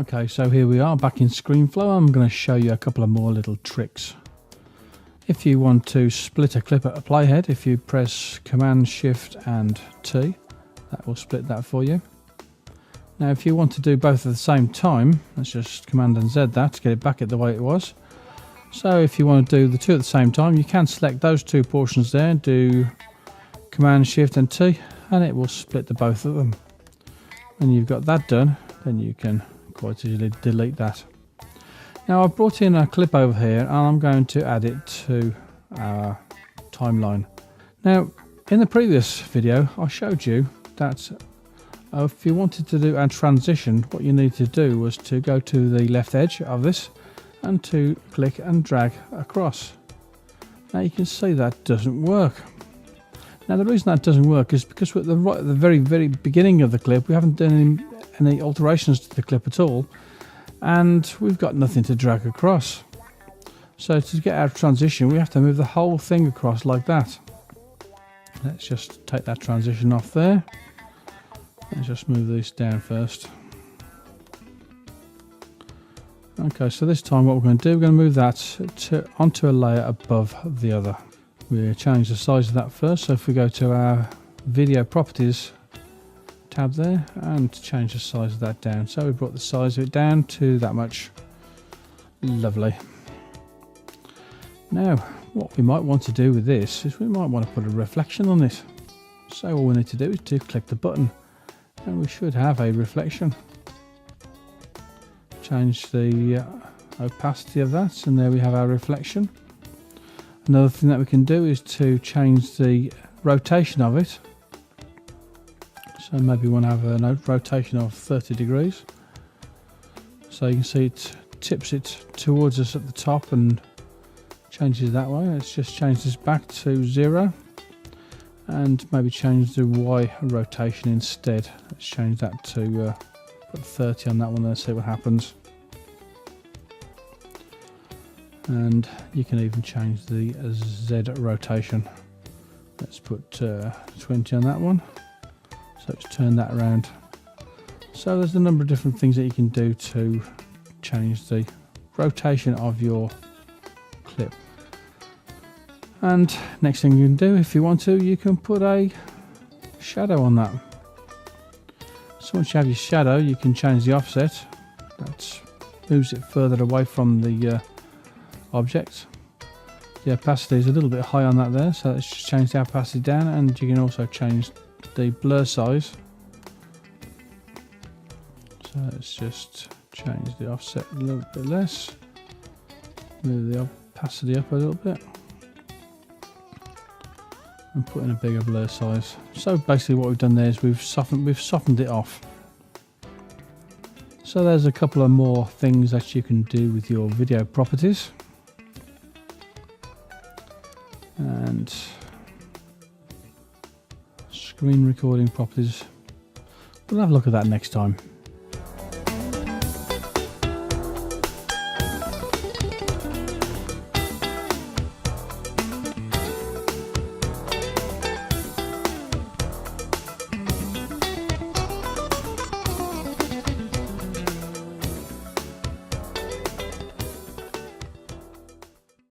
Okay, so here we are back in ScreenFlow. I'm going to show you a couple of more little tricks. If you want to split a clip at a playhead, if you press Command Shift and T, that will split that for you. Now if you want to do both at the same time, let's just Command and Z that to get it back at the way it was. So if you want to do the two at the same time, you can select those two portions there, do Command Shift and T, and it will split the both of them. When you've got that done, then you can quite easily delete that. Now I've brought in a clip over here and I'm going to add it to our timeline. Now in the previous video I showed you that if you wanted to do a transition, what you need to do was to go to the left edge of this and to click and drag across. Now you can see that doesn't work. Now the reason that doesn't work is because we're at the very beginning of the clip. We haven't done any alterations to the clip at all, and we've got nothing to drag across. So to get our transition, we have to move the whole thing across like that. Let's just take that transition off there. Let's just move this down first. Okay, so this time what we're going to do, we're going to move that onto a layer above the other. We'll change the size of that first. So if we go to our video properties tab there and change the size of that down. So we brought the size of it down to that much. Lovely. Now what we might want to do with this is we might want to put a reflection on this. So all we need to do is to click the button and we should have a reflection. Change the opacity of that and there we have our reflection. Another thing that we can do is to change the rotation of it. So maybe we want to have a rotation of 30 degrees. So you can see it tips it towards us at the top and changes that way. Let's just change this back to 0 and maybe change the Y rotation instead. Let's change that to put 30 on that one there, see what happens. And you can even change the Z rotation. Let's put 20 on that one. So let's turn that around. So there's a number of different things that you can do to change the rotation of your clip. And next thing you can do, if you want to, you can put a shadow on that. So once you have your shadow, you can change the offset. That moves it further away from the object. The opacity is a little bit high on that there, so let's just change the opacity down, and you can also change the blur size. So let's just change the offset a little bit less, move the opacity up a little bit and put in a bigger blur size. So basically what we've done there is we've softened it off. So there's a couple of more things that you can do with your video properties. And screen recording properties, we'll have a look at that next time.